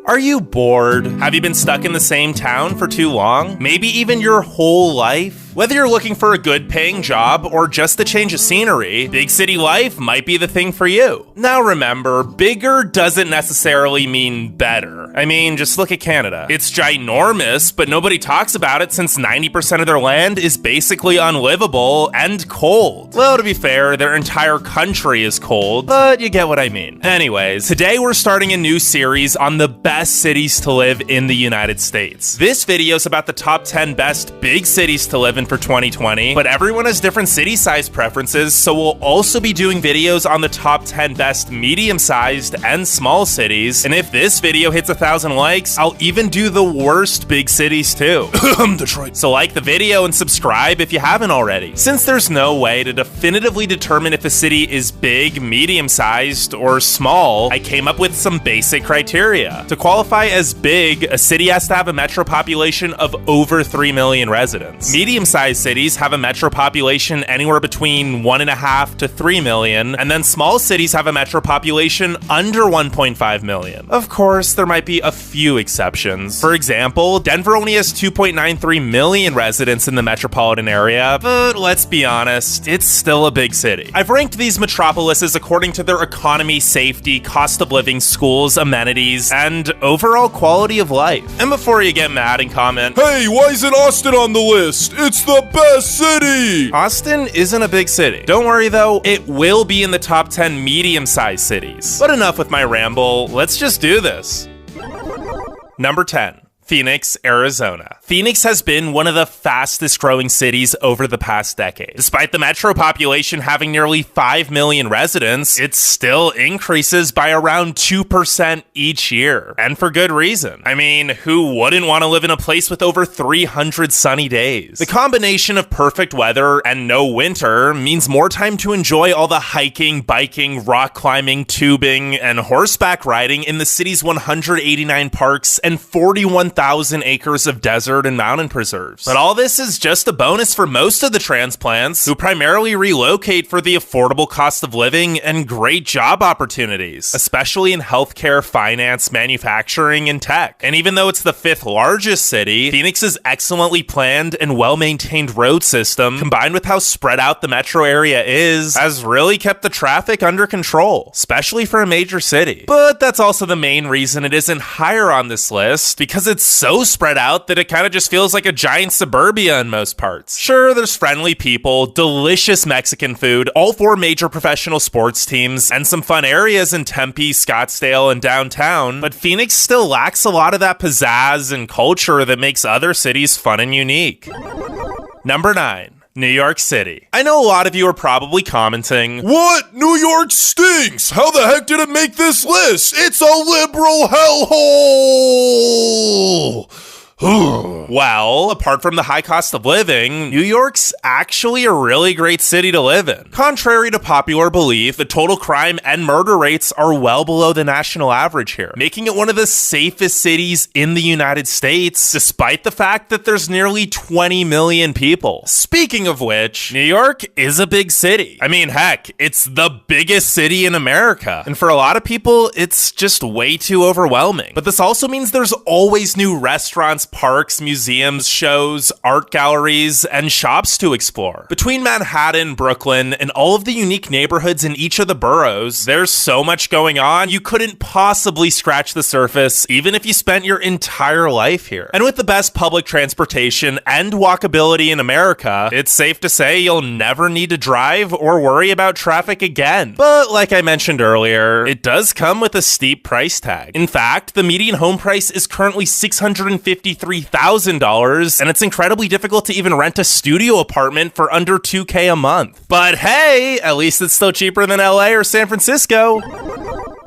Are you bored? Have you been stuck in the same town for too long? Maybe even your whole life? Whether you're looking for a good paying job or just a change of scenery, big city life might be the thing for you. Now remember, bigger doesn't necessarily mean better. I mean, just look at Canada. It's ginormous, but nobody talks about it since 90% of their land is basically unlivable and cold. Well, to be fair, their entire country is cold, but you get what I mean. Anyways, today we're starting a new series on the best cities to live in the United States. This video is about the top 10 best big cities to live in for 2020, but everyone has different city size preferences, so we'll also be doing videos on the top 10 best medium-sized and small cities, and if this video hits 1,000 likes, I'll even do the worst big cities too. Detroit. So like the video and subscribe if you haven't already. Since there's no way to definitively determine if a city is big, medium-sized, or small, I came up with some basic criteria. To qualify as big, a city has to have a metro population of over 3 million residents. Medium-sized cities have a metro population anywhere between 1.5 to 3 million, and then small cities have a metro population under 1.5 million. Of course, there might be a few exceptions. For example, Denver only has 2.93 million residents in the metropolitan area, but let's be honest, it's still a big city. I've ranked these metropolises according to their economy, safety, cost of living, schools, amenities, and overall quality of life. And before you get mad and comment, "Hey, why isn't Austin on the list? It's the best city!" Austin isn't a big city. Don't worry though, it will be in the top 10 medium-sized cities. But enough with my ramble, let's just do this. Number 10. Phoenix, Arizona. Phoenix has been one of the fastest growing cities over the past decade. Despite the metro population having nearly 5 million residents, it still increases by around 2% each year. And for good reason. I mean, who wouldn't want to live in a place with over 300 sunny days? The combination of perfect weather and no winter means more time to enjoy all the hiking, biking, rock climbing, tubing, and horseback riding in the city's 189 parks and 41,000 acres of desert and mountain preserves. But all this is just a bonus for most of the transplants, who primarily relocate for the affordable cost of living and great job opportunities, especially in healthcare, finance, manufacturing, and tech. And even though it's the 5th largest city, Phoenix's excellently planned and well-maintained road system, combined with how spread out the metro area is, has really kept the traffic under control, especially for a major city. But that's also the main reason it isn't higher on this list, because it's so spread out that it kind of just feels like a giant suburbia in most parts. Sure, there's friendly people, delicious Mexican food, all 4 major professional sports teams, and some fun areas in Tempe, Scottsdale, and downtown, but Phoenix still lacks a lot of that pizzazz and culture that makes other cities fun and unique. Number 9. New York City. I know a lot of you are probably commenting, "What? New York stinks! How the heck did it make this list? It's a liberal hellhole!" Well, apart from the high cost of living, New York's actually a really great city to live in. Contrary to popular belief, the total crime and murder rates are well below the national average here, making it one of the safest cities in the United States, despite the fact that there's nearly 20 million people. Speaking of which, New York is a big city. I mean, heck, it's the biggest city in America. And for a lot of people, it's just way too overwhelming. But this also means there's always new restaurants, parks, museums, shows, art galleries, and shops to explore. Between Manhattan, Brooklyn, and all of the unique neighborhoods in each of the boroughs, there's so much going on, you couldn't possibly scratch the surface, even if you spent your entire life here. And with the best public transportation and walkability in America, it's safe to say you'll never need to drive or worry about traffic again. But like I mentioned earlier, it does come with a steep price tag. In fact, the median home price is currently $653,000, and it's incredibly difficult to even rent a studio apartment for under $2,000 a month. But hey, at least it's still cheaper than LA or San Francisco.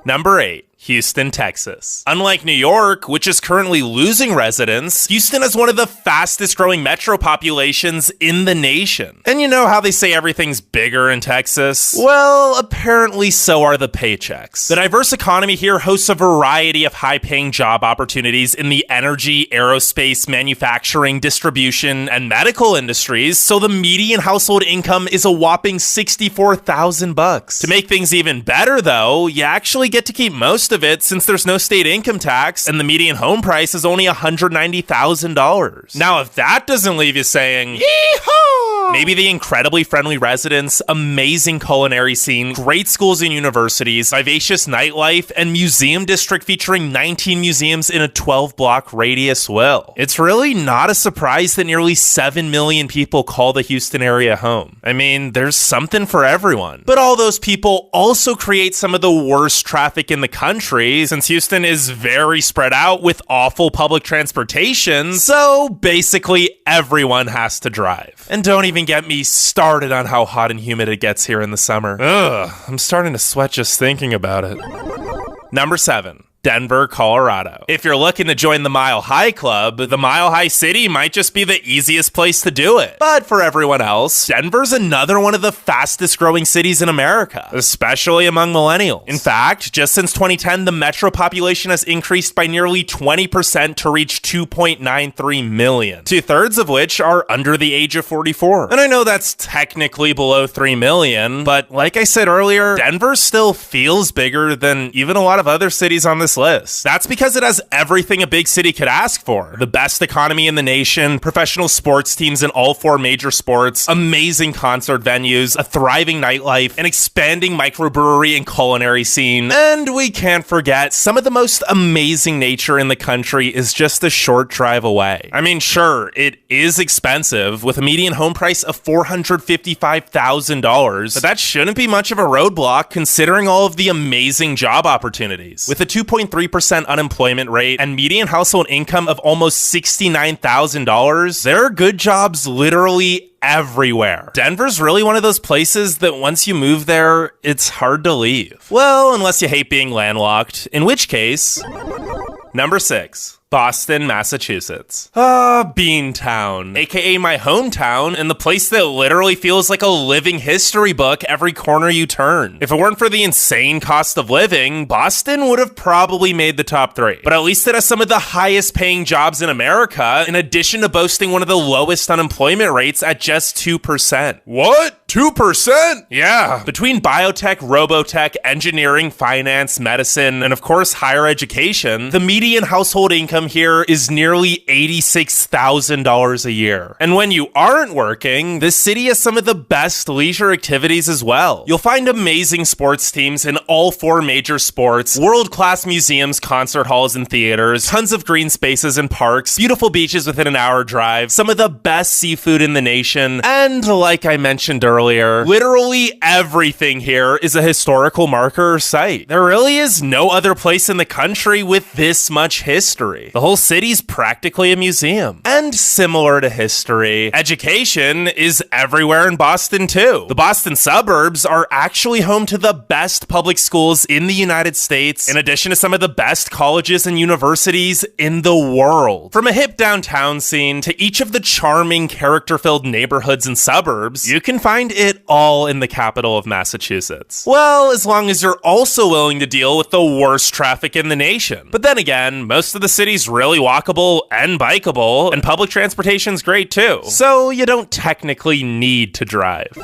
Number 8. Houston, Texas. Unlike New York, which is currently losing residents, Houston has one of the fastest growing metro populations in the nation. And you know how they say everything's bigger in Texas? Well, apparently so are the paychecks. The diverse economy here hosts a variety of high-paying job opportunities in the energy, aerospace, manufacturing, distribution, and medical industries, so the median household income is a whopping $64,000. To make things even better, though, you actually get to keep most most of it since there's no state income tax and the median home price is only $190,000. Now, if that doesn't leave you saying, yeehaw! Maybe the incredibly friendly residents, amazing culinary scene, great schools and universities, vivacious nightlife, and museum district featuring 19 museums in a 12-block radius will. It's really not a surprise that nearly 7 million people call the Houston area home. I mean, there's something for everyone. But all those people also create some of the worst traffic in the country, since Houston is very spread out with awful public transportation, so basically everyone has to drive. And don't even get me started on how hot and humid it gets here in the summer. Ugh, I'm starting to sweat just thinking about it. Number 7. Denver, Colorado. If you're looking to join the Mile High Club, the Mile High City might just be the easiest place to do it. But for everyone else, Denver's another one of the fastest growing cities in America, especially among millennials. In fact, just since 2010, the metro population has increased by nearly 20% to reach 2.93 million, 2/3 of which are under the age of 44. And I know that's technically below 3 million, but like I said earlier, Denver still feels bigger than even a lot of other cities on this list. That's because it has everything a big city could ask for. The best economy in the nation, professional sports teams in all 4 major sports, amazing concert venues, a thriving nightlife, an expanding microbrewery and culinary scene, and we can't forget some of the most amazing nature in the country is just a short drive away. I mean, sure, it is expensive with a median home price of $455,000, but that shouldn't be much of a roadblock considering all of the amazing job opportunities. With a 2.3% unemployment rate and median household income of almost $69,000, there are good jobs literally everywhere. Denver's really one of those places that once you move there, it's hard to leave. Well, unless you hate being landlocked, in which case... Number 6. Boston, Massachusetts. Beantown, aka my hometown, and the place that literally feels like a living history book every corner you turn. If it weren't for the insane cost of living, Boston would have probably made the top 3. But at least it has some of the highest paying jobs in America, in addition to boasting one of the lowest unemployment rates at just 2%. What? 2%? Yeah. Between biotech, robotech, engineering, finance, medicine, and of course higher education, the median household income here is nearly $86,000 a year. And when you aren't working, this city has some of the best leisure activities as well. You'll find amazing sports teams in all 4 major sports, world-class museums, concert halls, and theaters, tons of green spaces and parks, beautiful beaches within an hour drive, some of the best seafood in the nation, and like I mentioned earlier, literally everything here is a historical marker or site. There really is no other place in the country with this much history. The whole city's practically a museum. And similar to history, education is everywhere in Boston too. The Boston suburbs are actually home to the best public schools in the United States, in addition to some of the best colleges and universities in the world. From a hip downtown scene to each of the charming, character-filled neighborhoods and suburbs, you can find it all in the capital of Massachusetts. Well, as long as you're also willing to deal with the worst traffic in the nation. But then again, most of the city's really walkable and bikeable, and public transportation's great too. So you don't technically need to drive.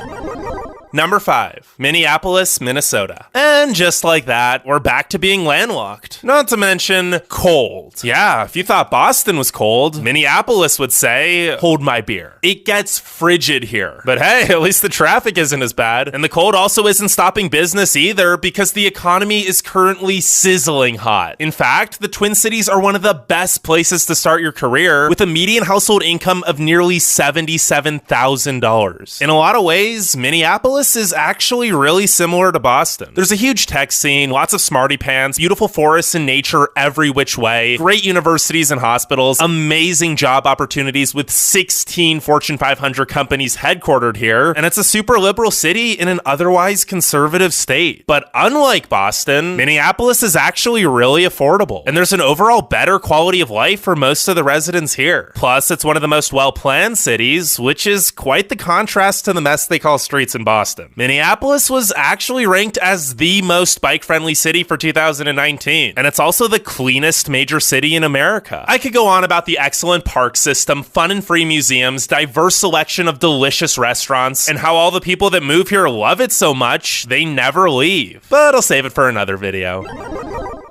Number 5, Minneapolis, Minnesota. And just like that, we're back to being landlocked. Not to mention cold. Yeah, if you thought Boston was cold, Minneapolis would say, hold my beer. It gets frigid here. But hey, at least the traffic isn't as bad. And the cold also isn't stopping business either because the economy is currently sizzling hot. In fact, the Twin Cities are one of the best places to start your career with a median household income of nearly $77,000. In a lot of ways, Minneapolis is actually really similar to Boston. There's a huge tech scene, lots of smarty pants, beautiful forests and nature every which way, great universities and hospitals, amazing job opportunities with 16 Fortune 500 companies headquartered here, and it's a super liberal city in an otherwise conservative state. But unlike Boston, Minneapolis is actually really affordable, and there's an overall better quality of life for most of the residents here. Plus, it's one of the most well-planned cities, which is quite the contrast to the mess they call streets in Boston. Minneapolis was actually ranked as the most bike-friendly city for 2019, and it's also the cleanest major city in America. I could go on about the excellent park system, fun and free museums, diverse selection of delicious restaurants, and how all the people that move here love it so much, they never leave. But I'll save it for another video.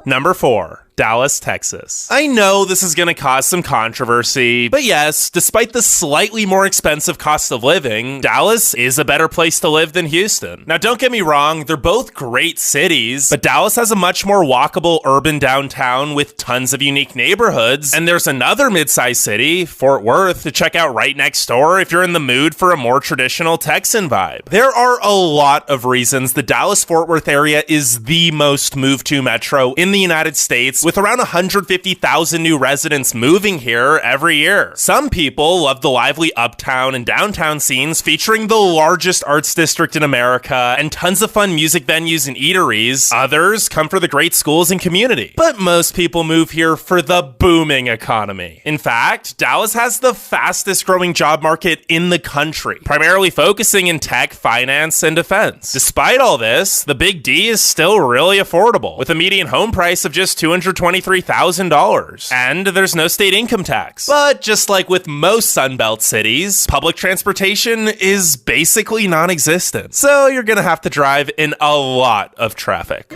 Number 4. Dallas, Texas. I know this is going to cause some controversy, but yes, despite the slightly more expensive cost of living, Dallas is a better place to live than Houston. Now, don't get me wrong, they're both great cities, but Dallas has a much more walkable urban downtown with tons of unique neighborhoods, and there's another mid-sized city, Fort Worth, to check out right next door if you're in the mood for a more traditional Texan vibe. There are a lot of reasons the Dallas-Fort Worth area is the most moved-to metro in the United States, with around 150,000 new residents moving here every year. Some people love the lively uptown and downtown scenes featuring the largest arts district in America and tons of fun music venues and eateries. Others come for the great schools and community. But most people move here for the booming economy. In fact, Dallas has the fastest growing job market in the country, primarily focusing in tech, finance, and defense. Despite all this, the Big D is still really affordable, with a median home price of just $223,000. And there's no state income tax. But just like with most Sunbelt cities, public transportation is basically non-existent. So you're gonna have to drive in a lot of traffic.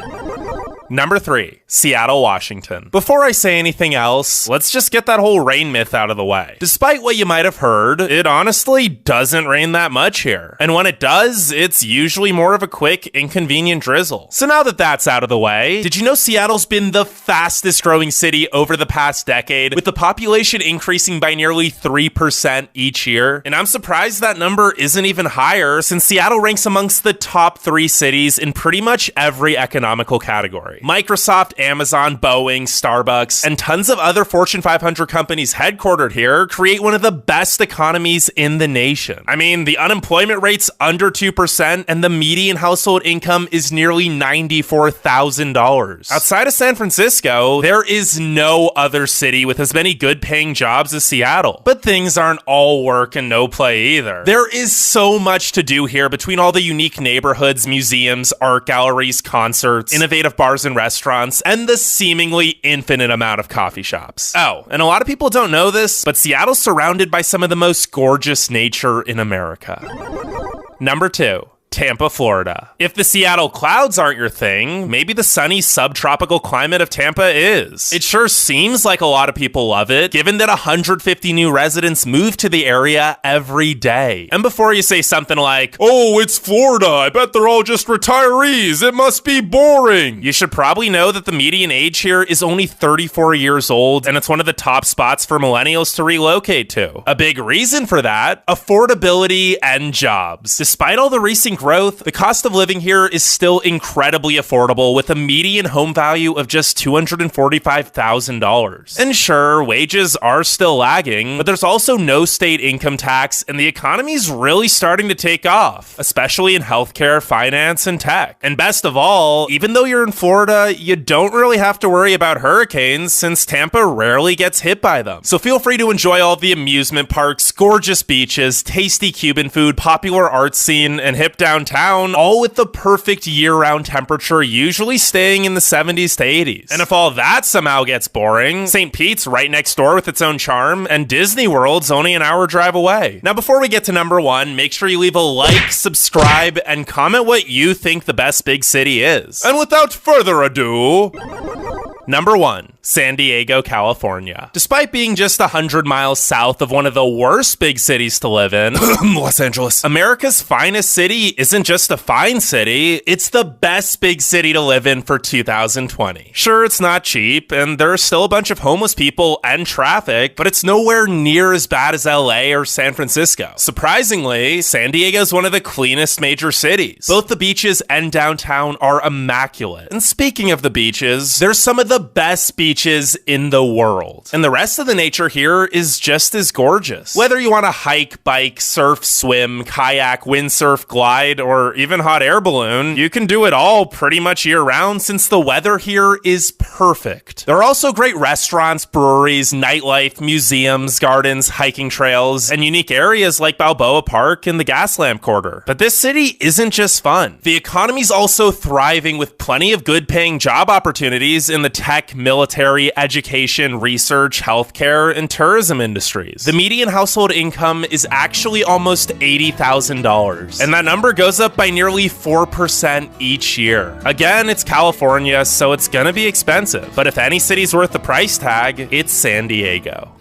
Number 3, Seattle, Washington. Before I say anything else, let's just get that whole rain myth out of the way. Despite what you might have heard, it honestly doesn't rain that much here. And when it does, it's usually more of a quick, inconvenient drizzle. So now that that's out of the way, did you know Seattle's been the fastest growing city over the past decade, with the population increasing by nearly 3% each year? And I'm surprised that number isn't even higher, since Seattle ranks amongst the top 3 cities in pretty much every economical category. Microsoft, Amazon, Boeing, Starbucks, and tons of other Fortune 500 companies headquartered here create one of the best economies in the nation. I mean, the unemployment rate's under 2%, and the median household income is nearly $94,000. Outside of San Francisco, there is no other city with as many good-paying jobs as Seattle. But things aren't all work and no play either. There is so much to do here between all the unique neighborhoods, museums, art galleries, concerts, innovative bars and restaurants, and the seemingly infinite amount of coffee shops. Oh, and a lot of people don't know this, but Seattle's surrounded by some of the most gorgeous nature in America. Number 2. Tampa, Florida. If the Seattle clouds aren't your thing, maybe the sunny subtropical climate of Tampa is. It sure seems like a lot of people love it, given that 150 new residents move to the area every day. And before you say something like, "Oh, it's Florida, I bet they're all just retirees, it must be boring," you should probably know that the median age here is only 34 years old, and it's one of the top spots for millennials to relocate to. A big reason for that, affordability and jobs. Despite all the recent growth, the cost of living here is still incredibly affordable, with a median home value of just $245,000. And sure, wages are still lagging, but there's also no state income tax, and the economy's really starting to take off, especially in healthcare, finance, and tech. And best of all, even though you're in Florida, you don't really have to worry about hurricanes, since Tampa rarely gets hit by them. So feel free to enjoy all the amusement parks, gorgeous beaches, tasty Cuban food, popular art scene, and hip downtown, all with the perfect year-round temperature, usually staying in the 70s to 80s. And if all that somehow gets boring, St. Pete's right next door with its own charm, and Disney World's only an hour drive away. Now, before we get to number 1, make sure you leave a like, subscribe, and comment what you think the best big city is. And without further ado, Number 1, San Diego, California. Despite being just 100 miles south of one of the worst big cities to live in, Los Angeles, America's finest city isn't just a fine city, it's the best big city to live in for 2020. Sure, it's not cheap, and there are still a bunch of homeless people and traffic, but it's nowhere near as bad as LA or San Francisco. Surprisingly, San Diego's one of the cleanest major cities. Both the beaches and downtown are immaculate. And speaking of the beaches, there's some of the best beaches in the world. And the rest of the nature here is just as gorgeous. Whether you want to hike, bike, surf, swim, kayak, windsurf, glide, or even hot air balloon, you can do it all pretty much year round, since the weather here is perfect. There are also great restaurants, breweries, nightlife, museums, gardens, hiking trails, and unique areas like Balboa Park and the Gaslamp Quarter. But this city isn't just fun. The economy's also thriving, with plenty of good paying job opportunities in the tech, military, military, education, research, healthcare, and tourism industries. The median household income is actually almost $80,000, and that number goes up by nearly 4% each year. Again, it's California, so it's gonna be expensive, but if any city's worth the price tag, it's San Diego.